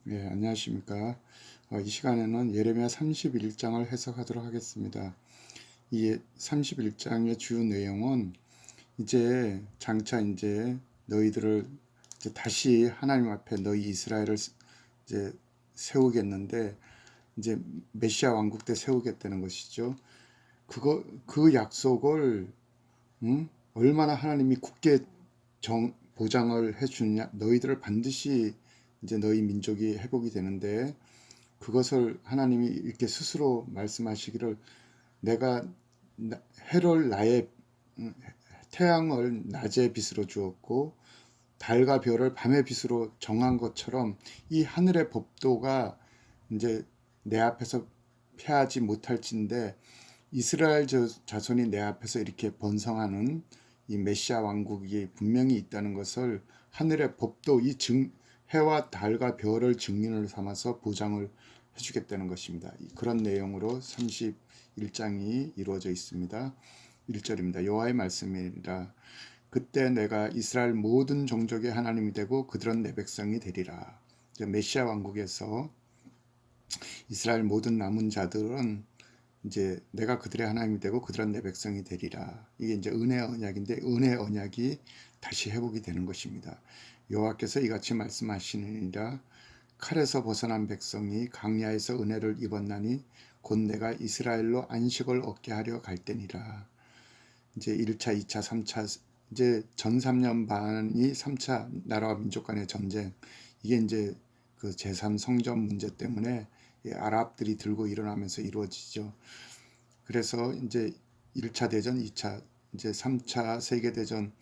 네, 안녕하십니까. 이 시간에는 예레미야 31장을 해석하도록 하겠습니다. 이 31장의 주요 내용은 이제 장차 이제 너희들을 이제 다시 하나님 앞에 너희 이스라엘을 이제 세우겠는데 이제 메시아 왕국 때 세우겠다는 것이죠. 그 약속을 얼마나 하나님이 굳게 보장을 해주느냐. 너희들을 반드시 이제 너희 민족이 회복이 되는데 그것을 하나님이 이렇게 스스로 말씀하시기를 내가 해를 나의 태양을 낮의 빛으로 주었고 달과 별을 밤의 빛으로 정한 것처럼 이 하늘의 법도가 이제 내 앞에서 패하지 못할진데 이스라엘 자손이 내 앞에서 이렇게 번성하는 이 메시아 왕국이 분명히 있다는 것을 하늘의 법도 해와 달과 별을 증인을 삼아서 보장을 해주겠다는 것입니다. 그런 내용으로 31장이 이루어져 있습니다. 1절입니다. 여호와의 말씀이라 그때 내가 이스라엘 모든 종족의 하나님이 되고 그들은 내 백성이 되리라. 메시아 왕국에서 이스라엘 모든 남은 자들은 이제 내가 그들의 하나님이 되고 그들은 내 백성이 되리라. 이게 이제 은혜의 언약인데 은혜의 언약이 다시 회복이 되는 것입니다. 여호와께서 이같이 말씀하시느니라 칼에서 벗어난 백성이 강야에서 은혜를 입었나니 곧 내가 이스라엘로 안식을 얻게 하려 갈 때니라. 이제 1차, 2차, 3차 이제 전 3년 반이 3차 나라와 민족 간의 전쟁 이게 이제 그 제3성전 문제 때문에 아랍들이 들고 일어나면서 이루어지죠. 그래서 이제 1차 대전, 2차, 이제 3차 세계대전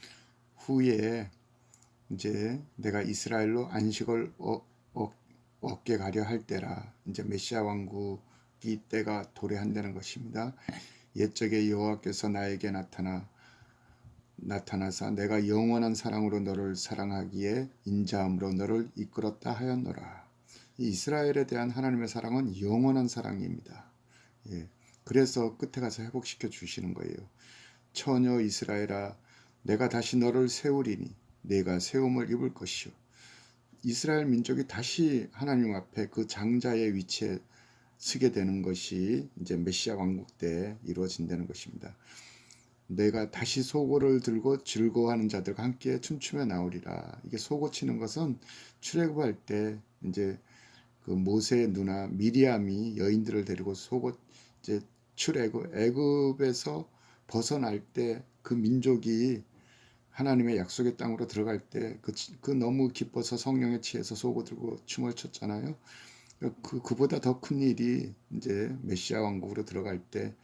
후에 이제 내가 이스라엘로 안식을 얻게 가려 할 때라. 이제 메시아 왕국이 때가 도래한다는 것입니다. 옛적에 여호와께서 나에게 나타나사 내가 영원한 사랑으로 너를 사랑하기에 인자함으로 너를 이끌었다 하였노라. 이 이스라엘에 대한 하나님의 사랑은 영원한 사랑입니다. 예. 그래서 끝에 가서 회복시켜 주시는 거예요. 처녀 이스라엘아 내가 다시 너를 세우리니 내가 세움을 입을 것이요. 이스라엘 민족이 다시 하나님 앞에 그 장자의 위치에 서게 되는 것이 이제 메시아 왕국 때 이루어진다는 것입니다. 내가 다시 소고를 들고 즐거워하는 자들과 함께 춤추며 나오리라. 이게 소고 치는 것은 출애굽할 때 이제 그 모세의 누나 미리암이 여인들을 데리고 소고 이제 애굽에서 벗어날 때 그 민족이 하나님의 약속의 땅으로 들어갈 때 그 너무 기뻐서 성령에 취해서 소고 들고 춤을 췄잖아요. 그보다 더 큰 일이 이제 메시아 왕국으로 들어갈 때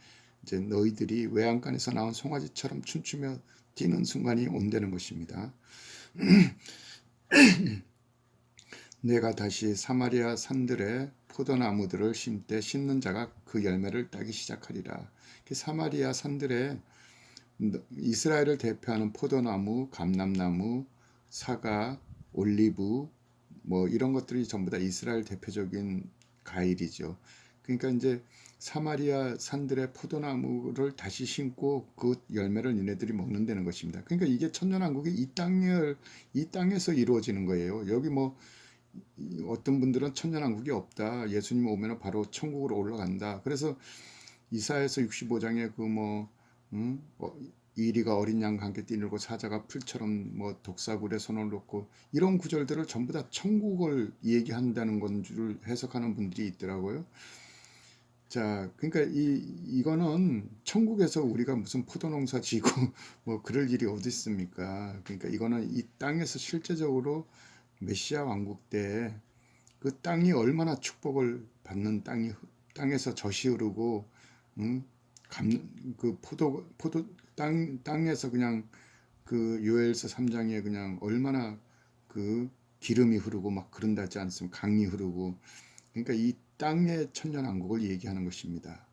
이제 너희들이 외양간에서 나온 송아지처럼 춤추며 뛰는 순간이 온다는 것입니다. 내가 다시 사마리아 산들에 포도나무들을 심되 심는 자가 그 열매를 따기 시작하리라. 사마리아 산들에 이스라엘을 대표하는 포도나무, 감람나무, 사과, 올리브 뭐 이런 것들이 전부 다 이스라엘 대표적인 과일이죠. 그러니까 이제 사마리아 산들의 포도나무를 다시 심고 그 열매를 니네들이 먹는다는 것입니다. 그러니까 이게 천년왕국이 이 땅에서 이루어지는 거예요. 여기 뭐 어떤 분들은 천년왕국이 없다. 예수님 오면 바로 천국으로 올라간다. 그래서 이사야서 65장에 이리가 어린 양과 함께 뛰놀고 사자가 풀처럼 뭐 독사굴에 손을 놓고 이런 구절들을 전부 다 천국을 얘기한다는 건 줄 해석하는 분들이 있더라고요. 자, 그러니까 이거는 천국에서 우리가 무슨 포도농사 지고 뭐 그럴 일이 어디 있습니까? 그러니까 이거는 이 땅에서 실제적으로 메시아 왕국 때 그 땅이 얼마나 축복을 받는 땅에서 젖이 흐르고 그 포도 땅에서 그냥 그 요엘서 3장에 그냥 얼마나 그 기름이 흐르고 막 그런다지 않습니까? 강이 흐르고. 그러니까 이 땅의 천년왕국을 얘기하는 것입니다.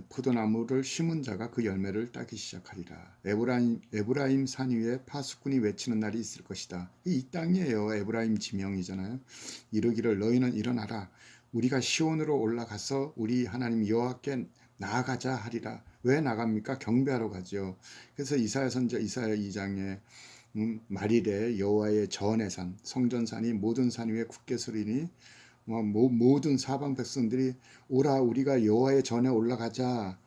포도나무를 심은 자가 그 열매를 따기 시작하리라. 에브라임 산 위에 파수꾼이 외치는 날이 있을 것이다. 이 땅이에요. 에브라임 지명이잖아요. 이르기를 너희는 일어나라. 우리가 시온으로 올라가서 우리 하나님 여호와께 나아가자 하리라. 왜 나갑니까? 경배하러 가죠. 그래서 이사야 선지자 이사야 2장에 말일에 여호와의 전의 산 성전산이 모든 산 위에 굳게 서리니 모든 사방 백성들이 오라 우리가 여호와의 전에 올라가자.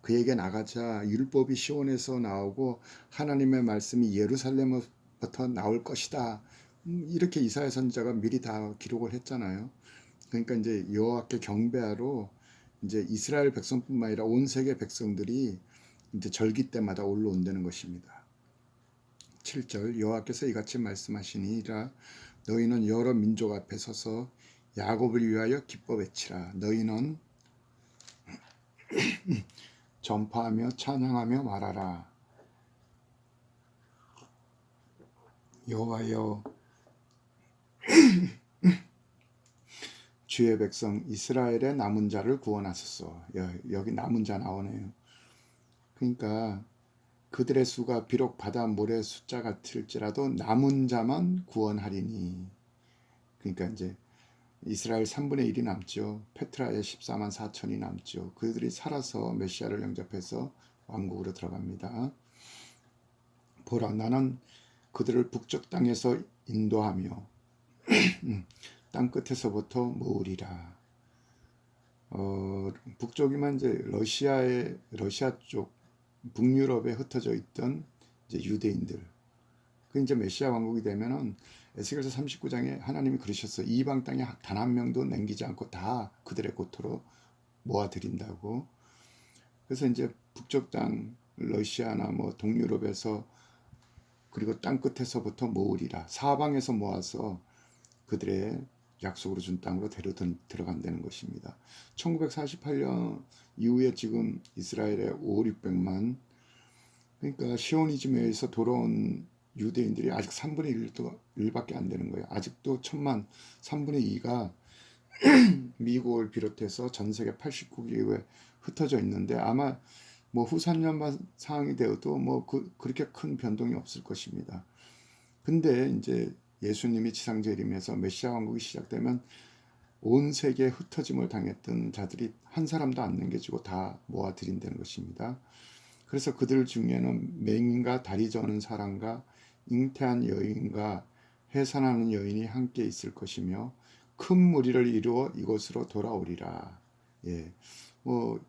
그에게 나가자. 율법이 시온에서 나오고 하나님의 말씀이 예루살렘부터 나올 것이다. 이렇게 이사야 선지자가 미리 다 기록을 했잖아요. 그러니까 이제 여호와께 경배하러 이제 이스라엘 백성뿐만 아니라 온 세계 백성들이 이제 절기 때마다 올라온다는 것입니다. 7절 여호와께서 이같이 말씀하시니라 너희는 여러 민족 앞에 서서 야곱을 위하여 기뻐 외치라. 너희는 전파하며 찬양하며 말하라. 여호와여 주의 백성 이스라엘의 남은 자를 구원하소서. 여기 남은 자 나오네요. 그러니까 그들의 수가 비록 바다 모래 숫자 같을지라도 남은 자만 구원하리니. 그러니까 이제 이스라엘 3분의 1이 남죠. 페트라의 14만 4천이 남죠. 그들이 살아서 메시아를 영접해서 왕국으로 들어갑니다. 보라 나는 그들을 북쪽 땅에서 인도하며 땅 끝에서부터 모으리라. 북쪽이면 이제 러시아 쪽 북유럽에 흩어져 있던 이제 유대인들. 그 이제 메시아 왕국이 되면은 에스겔서 39장에 하나님이 그러셨어요. 이방 땅에 단 한 명도 남기지 않고 다 그들의 고토로 모아드린다고. 그래서 이제 북쪽 땅 러시아나 뭐 동유럽에서 그리고 땅 끝에서부터 모으리라. 사방에서 모아서 그들의 약속으로 준 땅으로 들어간다는 것입니다. 1948년 이후에 지금 이스라엘의 5, 600만 그러니까 시오니즘에 의해서 돌아온 유대인들이 아직 3분의 1밖에 안 되는 거예요. 아직도 1000만 3분의 2가 미국을 비롯해서 전 세계 89개국에 흩어져 있는데 아마 뭐 후산연반 상황이 되어도 뭐 그렇게 큰 변동이 없을 것입니다. 근데 이제 예수님이 지상재림에서 메시아 왕국이 시작되면 온 세계에 흩어짐을 당했던 자들이 한 사람도 안 남겨지고 다 모아들인다는 것입니다. 그래서 그들 중에는 맹인과 다리 저는 사람과 잉태한 여인과 해산하는 여인이 함께 있을 것이며 큰 무리를 이루어 이곳으로 돌아오리라. 예, 뭐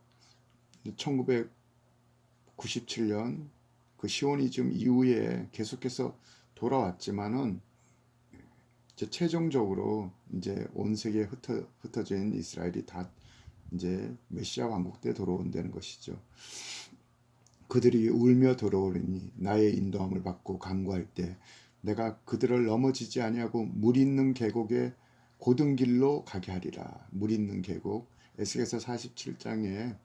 1997년 그 시오니즘 이후에 계속해서 돌아왔지만은 이제 최종적으로 이제 온 세계에 흩어져 있는 이스라엘이 다 이제 메시아 왕국 때 돌아온다는 것이죠. 그들이 울며 돌아오리니 나의 인도함을 받고 간구할 때 내가 그들을 넘어지지 아니하고 물 있는 계곡에 고든 길로 가게 하리라. 물 있는 계곡. 에스겔서 47장에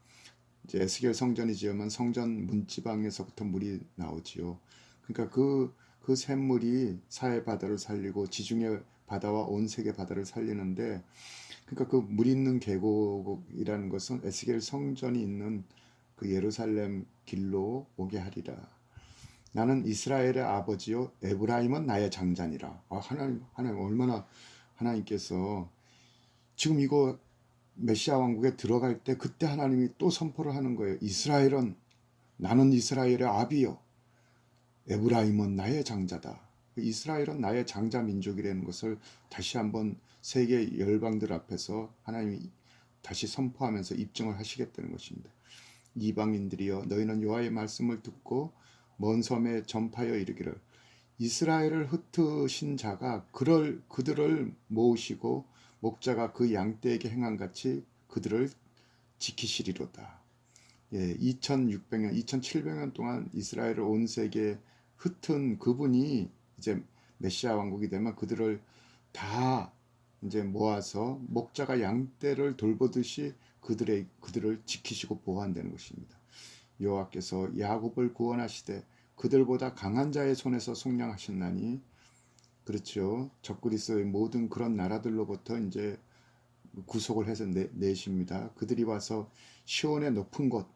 이제 에스겔 성전이 지으면 성전 문지방에서부터 물이 나오지요. 그러니까 그 샘물이 사해 바다를 살리고 지중해 바다와 온 세계 바다를 살리는데 그러니까 그 물 있는 계곡이라는 것은 에스겔 성전이 있는 그 예루살렘 길로 오게 하리라. 나는 이스라엘의 아버지요 에브라임은 나의 장자니라. 하나님 얼마나 하나님께서 지금 이거 메시아 왕국에 들어갈 때 그때 하나님이 또 선포를 하는 거예요. 나는 이스라엘의 아비요 에브라임은 나의 장자다. 이스라엘은 나의 장자 민족이라는 것을 다시 한번 세계 열방들 앞에서 하나님이 다시 선포하면서 입증을 하시겠다는 것입니다. 이방인들이여 너희는 여호와의 말씀을 듣고 먼 섬에 전파하여 이르기를 이스라엘을 흩으신 자가 그들을 모으시고 목자가 그 양떼에게 행한 같이 그들을 지키시리로다. 예, 2600년, 2700년 동안 이스라엘을 온 세계에 흩은 그분이 이제 메시아 왕국이 되면 그들을 다 이제 모아서 목자가 양떼를 돌보듯이 그들을 지키시고 보호한다는 것입니다. 여호와께서 야곱을 구원하시되 그들보다 강한 자의 손에서 속량하셨나니 그렇죠. 적그리스도의 모든 그런 나라들로부터 이제 구속을 해서 내십니다. 그들이 와서 시온의 높은 곳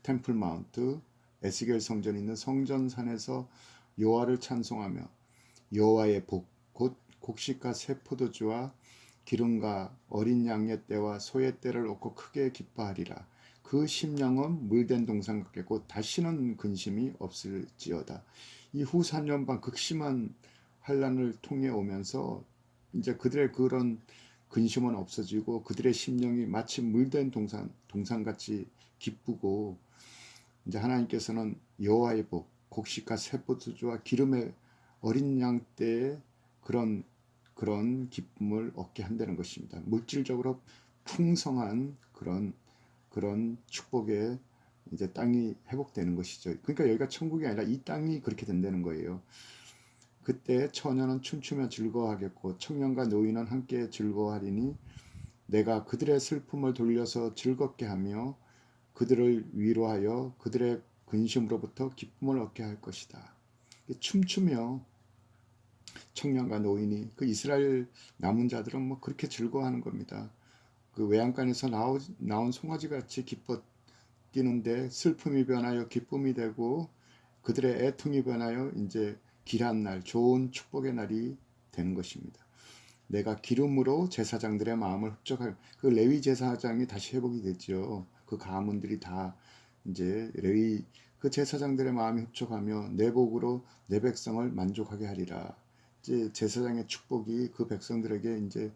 템플 마운트 에스겔 성전이 있는 성전산에서 여호와를 찬송하며 여호와의 복 곧 곡식과 새 포도주와 기름과 어린 양의 떼와 소의 떼를 얻고 크게 기뻐하리라. 그 심령은 물된 동산 같겠고 다시는 근심이 없을지어다. 이후 4년반 극심한 환란을 통해 오면서 이제 그들의 그런 근심은 없어지고 그들의 심령이 마치 물된 동산같이 기쁘고 이제 하나님께서는 여호와의 복, 곡식과 세포도주와 기름의 어린 양 때의 그런 기쁨을 얻게 한다는 것입니다. 물질적으로 풍성한 그런 축복의 이제 땅이 회복되는 것이죠. 그러니까 여기가 천국이 아니라 이 땅이 그렇게 된다는 거예요. 그때 처녀는 춤추며 즐거워하겠고 청년과 노인은 함께 즐거워하리니 내가 그들의 슬픔을 돌려서 즐겁게 하며 그들을 위로하여 그들의 근심으로부터 기쁨을 얻게 할 것이다. 춤추며 청년과 노인이 그 이스라엘 남은 자들은 뭐 그렇게 즐거워하는 겁니다. 그 외양간에서 나온 송아지 같이 기뻐 뛰는데 슬픔이 변하여 기쁨이 되고 그들의 애통이 변하여 이제 길한 날, 좋은 축복의 날이 되는 것입니다. 내가 기름으로 제사장들의 마음을 흡족할 그 레위 제사장이 다시 회복이 됐죠. 그 가문들이 다 이제 레위 그 제사장들의 마음이 흡족하며 내 복으로 내 백성을 만족하게 하리라. 이제 제사장의 축복이 그 백성들에게 이제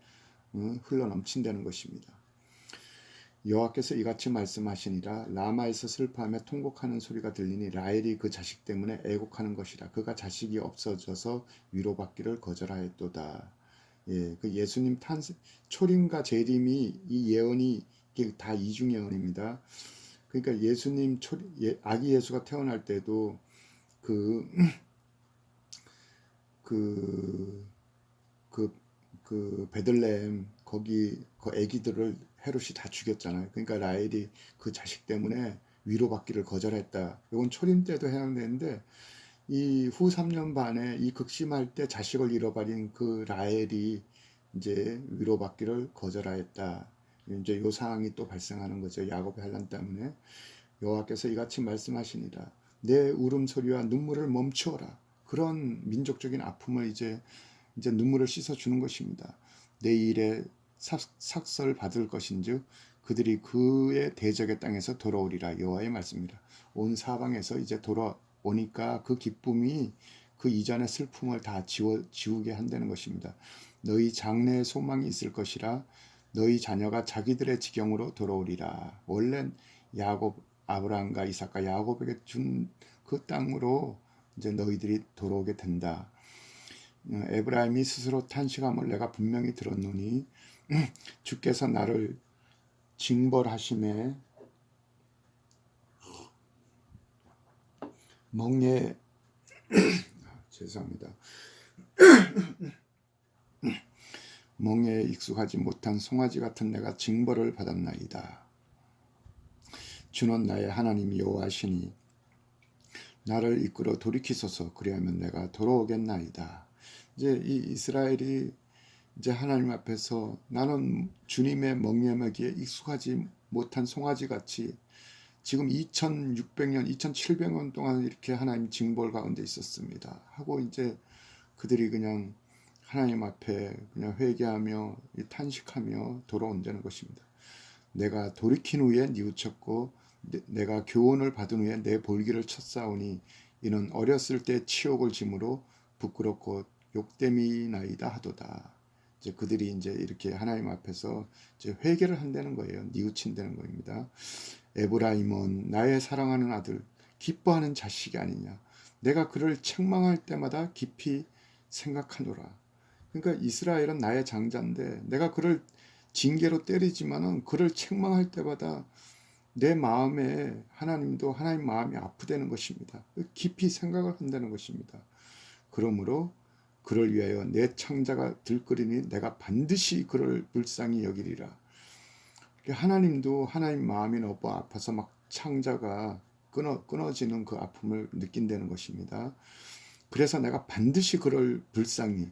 흘러 넘친다는 것입니다. 여호와께서 이같이 말씀하시니라. 라마에서 슬퍼하며 통곡하는 소리가 들리니 라헬이 그 자식 때문에 애곡하는 것이라. 그가 자식이 없어져서 위로받기를 거절하였도다. 예, 그 예수님 초림과 재림이 이 예언이 이게 다 이중 예언입니다. 그러니까 예수님 아기 예수가 태어날 때도 그 그 그 베들레헴 거기 그 아기들을 헤롯이 다 죽였잖아요. 그러니까 라헬이 그 자식 때문에 위로받기를 거절했다. 이건 초림 때도 해당되는데 이 후 3년 반에 이 극심할 때 자식을 잃어버린 그 라헬이 이제 위로받기를 거절하였다. 이제 요 상황이 또 발생하는 거죠. 야곱의 환난 때문에 여호와께서 이같이 말씀하시니라. 내 울음소리와 눈물을 멈추어라. 그런 민족적인 아픔을 이제 눈물을 씻어주는 것입니다. 내 일에 삭설 받을 것인즉 그들이 그의 대적의 땅에서 돌아오리라. 여호와의 말씀입니다. 온 사방에서 이제 돌아오니까 그 기쁨이 그 이전의 슬픔을 다 지우게 한다는 것입니다. 너희 장래에 소망이 있을 것이라. 너희 자녀가 자기들의 지경으로 돌아오리라. 원래 야곱 아브라함과 이삭과 야곱에게 준 그 땅으로 이제 너희들이 돌아오게 된다. 에브라임이 스스로 탄식함을 내가 분명히 들었노니 주께서 나를 징벌하심에 멍에 죄송합니다. 멍에 익숙하지 못한 송아지 같은 내가 징벌을 받았나이다. 주는 나의 하나님 여호와시니 나를 이끌어 돌이키소서. 그리하면 내가 돌아오겠나이다. 이제 이 이스라엘이 이제 하나님 앞에서 나는 주님의 멍에매기에 익숙하지 못한 송아지 같이 지금 2600년, 2700년 동안 이렇게 하나님 징벌 가운데 있었습니다. 하고 이제 그들이 그냥 하나님 앞에 그냥 회개하며 탄식하며 돌아온다는 것입니다. 내가 돌이킨 후에 뉘우쳤고 내가 교훈을 받은 후에 내 볼기를 쳤사오니 이는 어렸을 때 치욕을 짐으로 부끄럽고 욕됨이 나이다 하도다. 이제 그들이 이제 이렇게 하나님 앞에서 이제 회개를 한다는 거예요. 뉘우친다는 겁니다. 에브라임은 나의 사랑하는 아들, 기뻐하는 자식이 아니냐. 내가 그를 책망할 때마다 깊이 생각하노라. 그러니까 이스라엘은 나의 장자인데 내가 그를 징계로 때리지만은 그를 책망할 때마다 내 마음에 하나님도 하나님 마음이 아프다는 것입니다. 깊이 생각을 한다는 것입니다. 그러므로 그를 위하여 내 창자가 들끓이니 내가 반드시 그를 불쌍히 여기리라. 하나님도 하나님 마음이 너무 아파서 막 창자가 끊어지는 그 아픔을 느낀다는 것입니다. 그래서 내가 반드시 그를 불쌍히,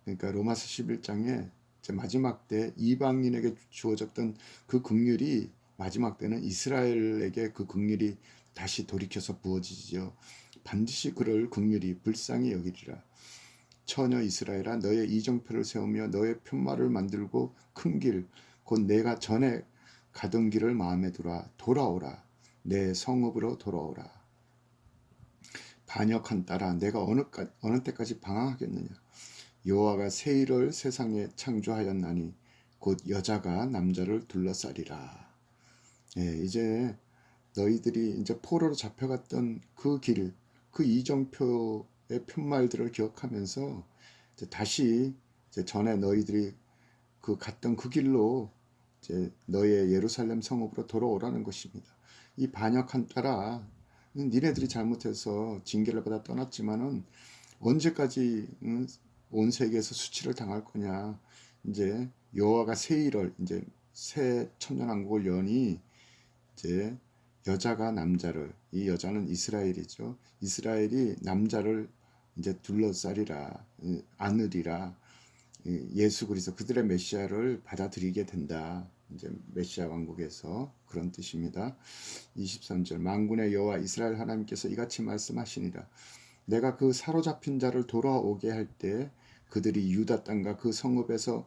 그러니까 로마서 11장에 마지막 때 이방인에게 주어졌던 그 긍휼이 마지막 때는 이스라엘에게 그 긍휼이 다시 돌이켜서 부어지죠. 반드시 그를 긍휼히 불쌍히 여기리라. 처녀 이스라엘아, 너의 이정표를 세우며 너의 편말을 만들고 큰 길, 곧 내가 전에 가던 길을 마음에 두라. 돌아오라. 내 성읍으로 돌아오라. 반역한 따라 내가 어느 때까지 방황하겠느냐. 여호와가 새 일을 세상에 창조하였나니 곧 여자가 남자를 둘러싸리라. 예, 이제 너희들이 이제 포로로 잡혀갔던 그 길, 그 이정표의 편말들을 기억하면서 이제 다시 이제 전에 너희들이 그 갔던 그 길로 이제 너의 예루살렘 성읍으로 돌아오라는 것입니다. 이 반역한 따라 니네들이 잘못해서 징계를 받아 떠났지만은 언제까지 온 세계에서 수치를 당할 거냐. 이제 여호와가 새 일을 이제 새 천년왕국을 여니 이제 여자가 남자를, 이 여자는 이스라엘이죠. 이스라엘이 남자를 이제 둘러싸리라, 안으리라. 예수 그리스도 그들의 메시아를 받아들이게 된다. 이제 메시아 왕국에서 그런 뜻입니다. 23절 만군의 여호와 이스라엘 하나님께서 이같이 말씀하시니라. 내가 그 사로잡힌 자를 돌아오게 할 때 그들이 유다 땅과 그 성읍에서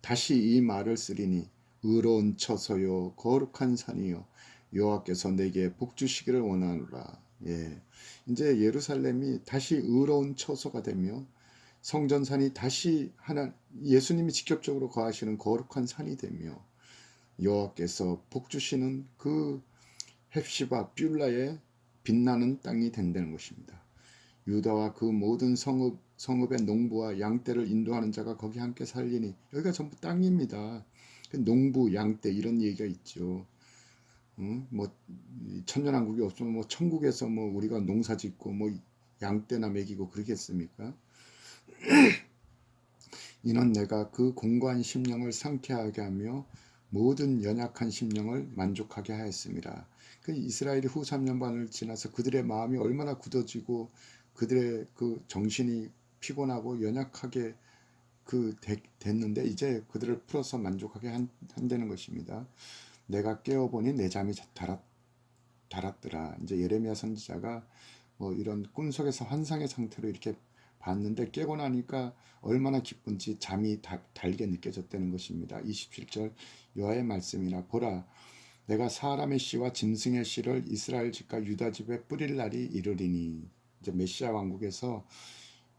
다시 이 말을 쓰리니 의로운 처소요 거룩한 산이요 여호와께서 내게 복 주시기를 원하노라. 예, 이제 예루살렘이 다시 의로운 처소가 되며 성전산이 다시 예수님이 직접적으로 거하시는 거룩한 산이 되며 여호와께서 복 주시는 그 헵시바 뷸라의 빛나는 땅이 된다는 것입니다. 유다와 그 모든 성읍의 농부와 양떼를 인도하는 자가 거기 함께 살리니 여기가 전부 땅입니다. 농부, 양떼 이런 얘기가 있죠. 뭐 천년왕국이 없으면 뭐 천국에서 뭐 우리가 농사짓고 뭐 양떼나 먹이고 그러겠습니까? 이는 내가 그 공고한 심령을 상쾌하게 하며 모든 연약한 심령을 만족하게 하였습니다. 그 이스라엘이 후 3년반을 지나서 그들의 마음이 얼마나 굳어지고 그들의 그 정신이 피곤하고 연약하게 됐는데 이제 그들을 풀어서 만족하게 한다는 것입니다. 내가 깨어보니 내 잠이 달았더라. 이제 예레미야 선지자가 뭐 이런 꿈속에서 환상의 상태로 이렇게 봤는데 깨고 나니까 얼마나 기쁜지 잠이 달게 느껴졌다는 것입니다. 27절 여호와의 말씀이라 보라 내가 사람의 씨와 짐승의 씨를 이스라엘 집과 유다 집에 뿌릴 날이 이르리니 이제 메시아 왕국에서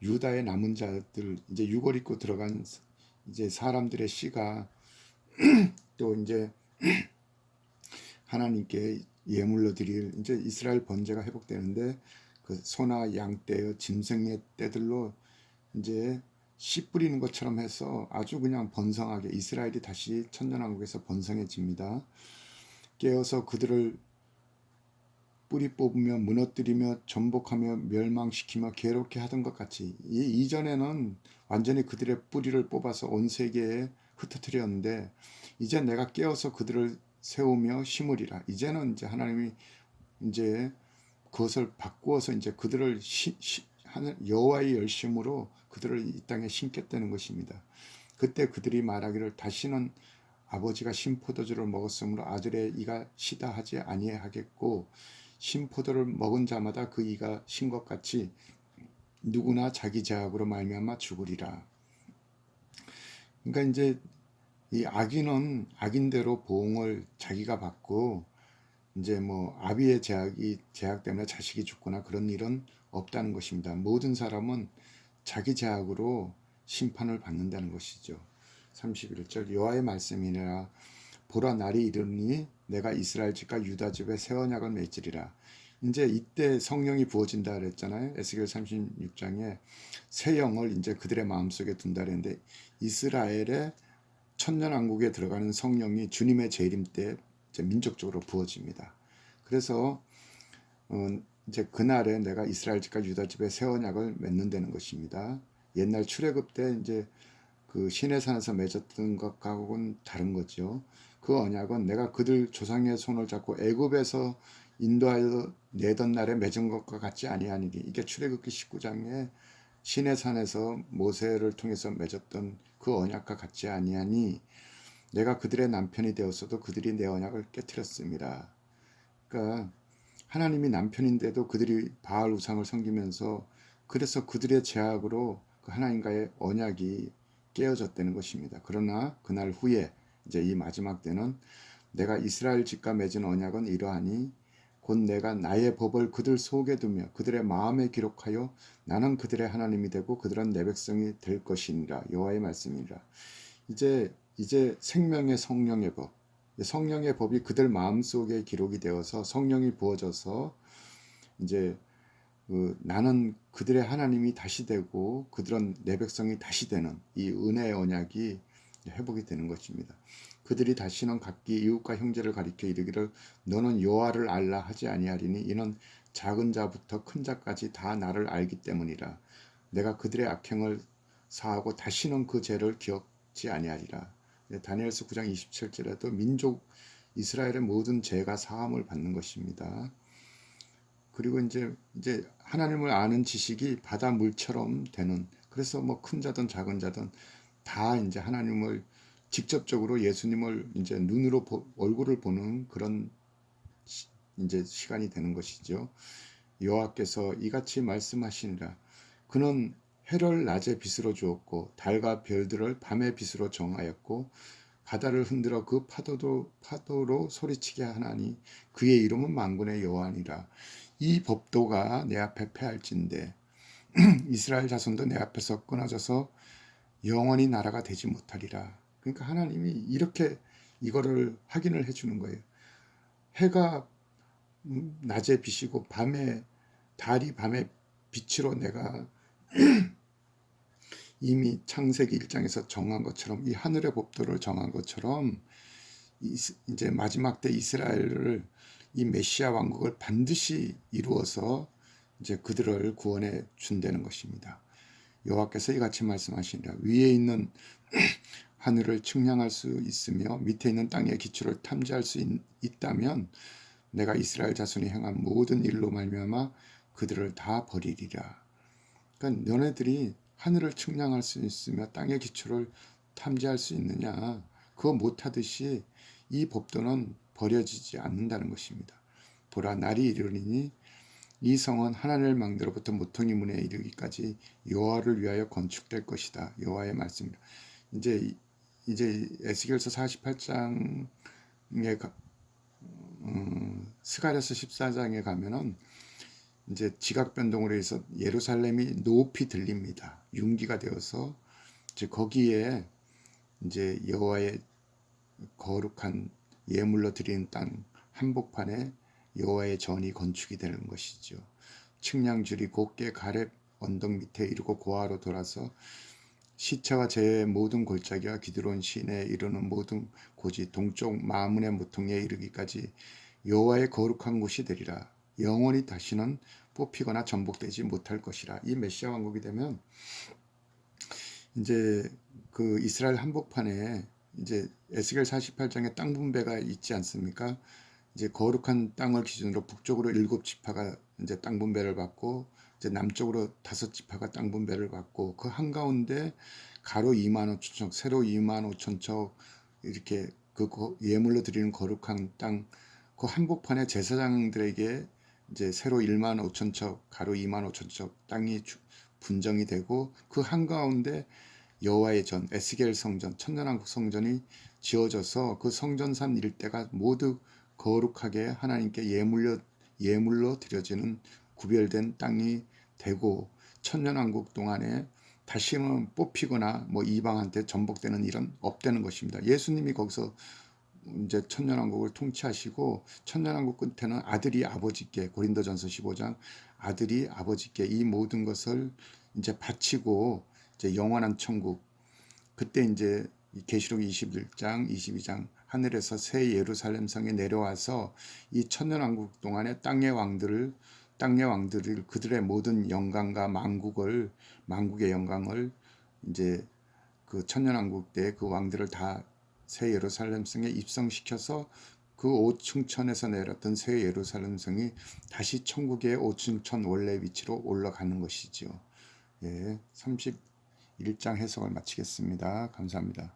유다의 남은 자들 이제 유골 입고 들어간 이제 사람들의 씨가 또 이제 하나님께 예물로 드릴 이제 이스라엘 번제가 회복되는데 그 소나 양떼의 짐승의 떼들로 이제 씨 뿌리는 것처럼 해서 아주 그냥 번성하게 이스라엘이 다시 천년왕국에서 번성해집니다. 깨어서 그들을 뿌리 뽑으며 무너뜨리며 전복하며 멸망시키며 괴롭게 하던 것 같이 이전에는 완전히 그들의 뿌리를 뽑아서 온 세계에 흩어뜨렸는데 이제 내가 깨어서 그들을 세우며 심으리라. 이제는 이제 하나님이 이제 그것을 바꾸어서 이제 그들을 여호와의 열심으로 그들을 이 땅에 심겠다는 것입니다. 그때 그들이 말하기를 다시는 아버지가 신포도주를 먹었으므로 아들의 이가 시다 하지 아니하겠고 신포도를 먹은 자마다 그 이가 신 것 같이 누구나 자기 제약으로 말미암아 죽으리라. 그러니까 이제 이 악인은 악인대로 보응을 자기가 받고 이제 뭐 아비의 제약 때문에 자식이 죽거나 그런 일은 없다는 것입니다. 모든 사람은 자기 제약으로 심판을 받는다는 것이죠. 31절 여호와의 말씀이니라 보라 날이 이르니 내가 이스라엘 집과 유다 집에 새 언약을 맺으리라. 이제 이때 성령이 부어진다 그랬잖아요. 에스겔 36장에 새 영을 이제 그들의 마음속에 둔다 그랬는데 이스라엘의 천년왕국에 들어가는 성령이 주님의 재림 때 이제 민족적으로 부어집니다. 그래서 이제 그날에 내가 이스라엘 집과 유다 집에 새 언약을 맺는다는 것입니다. 옛날 출애굽 때 이제 그 시내산에서 맺었던 것하고는 다른 거죠. 그 언약은 내가 그들 조상의 손을 잡고 애굽에서 인도하여 내던 날에 맺은 것과 같지 아니하니니 이게 출애굽기 19장에 시내산에서 모세를 통해서 맺었던 그 언약과 같지 아니하니 내가 그들의 남편이 되었어도 그들이 내 언약을 깨뜨렸습니다. 그러니까 하나님이 남편인데도 그들이 바알 우상을 섬기면서 그래서 그들의 제약으로 그 하나님과의 언약이 깨어졌다는 것입니다. 그러나 그날 후에 이제 이 마지막 때는 내가 이스라엘 집과 맺은 언약은 이러하니 곧 내가 나의 법을 그들 속에 두며 그들의 마음에 기록하여 나는 그들의 하나님이 되고 그들은 내 백성이 될 것이니라. 여호와의 말씀이니라. 이제 생명의 성령의 법, 성령의 법이 그들 마음속에 기록이 되어서 성령이 부어져서 이제 나는 그들의 하나님이 다시 되고 그들은 내 백성이 다시 되는 이 은혜의 언약이 회복이 되는 것입니다. 그들이 다시는 각기 이웃과 형제를 가리켜 이르기를 너는 여호와를 알라 하지 아니하리니 이는 작은 자부터 큰 자까지 다 나를 알기 때문이라. 내가 그들의 악행을 사하고 다시는 그 죄를 기억지 아니하리라. 다니엘서 9장 27절에도 민족 이스라엘의 모든 죄가 사함을 받는 것입니다. 그리고 이제 하나님을 아는 지식이 바다 물처럼 되는, 그래서 뭐 큰 자든 작은 자든 다 이제 하나님을 직접적으로 예수님을 이제 눈으로 얼굴을 보는 그런 이제 시간이 되는 것이죠. 여호와께서 이같이 말씀하시니라. 그는 해를 낮의 빛으로 주었고 달과 별들을 밤의 빛으로 정하였고 바다를 흔들어 그 파도로 소리치게 하나니 그의 이름은 만군의 여호와니라. 이 법도가 내 앞에 패할진대 이스라엘 자손도 내 앞에서 끊어져서 영원히 나라가 되지 못하리라. 그러니까 하나님이 이렇게 이거를 확인을 해주는 거예요. 해가 낮에 빛이고 달이 밤에 빛으로 내가 이미 창세기 1장에서 정한 것처럼 이 하늘의 법도를 정한 것처럼 이제 마지막 때 이스라엘을 이 메시아 왕국을 반드시 이루어서 이제 그들을 구원해 준다는 것입니다. 여호와께서 이같이 말씀하시니라. 위에 있는 하늘을 측량할 수 있으며 밑에 있는 땅의 기초를 탐지할 수 있다면 내가 이스라엘 자손이 행한 모든 일로 말미암아 그들을 다 버리리라. 그러니까 너네들이 하늘을 측량할 수 있으며 땅의 기초를 탐지할 수 있느냐? 그거 못하듯이 이 법도는 버려지지 않는다는 것입니다. 보라, 날이 이르리니 이 성은 하나님을 망대로부터 모퉁이 문에 이르기까지 여호와를 위하여 건축될 것이다. 여호와의 말씀이다. 이제 에스겔서 48장에 스가랴서 14장에 가면은 이제 지각 변동으로 해서 예루살렘이 높이 들립니다. 융기가 되어서 이제 거기에 이제 여호와의 거룩한 예물로 드리는 땅 한복판에 여호와의 전이 건축이 되는 것이죠. 측량줄이 곱게 가렙 언덕 밑에 이르고 고아로 돌아서 시체와 제의 모든 골짜기와 기드론 시내에 이르는 모든 고지 동쪽 마문의 모퉁이에 이르기까지 여호와의 거룩한 곳이 되리라. 영원히 다시는 뽑히거나 전복되지 못할 것이라. 이 메시아 왕국이 되면 이제 그 이스라엘 한복판에 이제 에스겔 48장에 땅 분배가 있지 않습니까? 이제 거룩한 땅을 기준으로 북쪽으로 7지파가 이제 땅 분배를 받고 이제 남쪽으로 5지파가 땅 분배를 받고 그 한가운데 가로 25,000척, 세로 25,000척 이렇게 그 예물로 드리는 거룩한 땅 그 한복판에 제사장들에게 이제 세로 15,000척, 가로 25,000척 땅이 분정이 되고 그 한가운데 여호와의 전 에스겔 성전, 천년왕국 성전이 지어져서 그 성전산 일대가 모두 거룩하게 하나님께 예물로 드려지는 구별된 땅이 되고 천년왕국 동안에 다시는 뽑히거나 뭐 이방한테 전복되는 일은 없다는 것입니다. 예수님이 거기서 이제 천년왕국을 통치하시고 천년왕국 끝에는 아들이 아버지께 고린도전서 15장 아들이 아버지께 이 모든 것을 이제 바치고 이제 영원한 천국 그때 이제 계시록 21장 22장 하늘에서 새 예루살렘 성에 내려와서 이 천년왕국 동안에 땅의 왕들을 그들의 모든 영광과 만국의 영광을 이제 그 천년왕국 때 그 왕들을 다 새 예루살렘 성에 입성시켜서 그 5층천에서 내렸던 새 예루살렘 성이 다시 천국의 5층천 원래 위치로 올라가는 것이죠. 예, 31장 해석을 마치겠습니다. 감사합니다.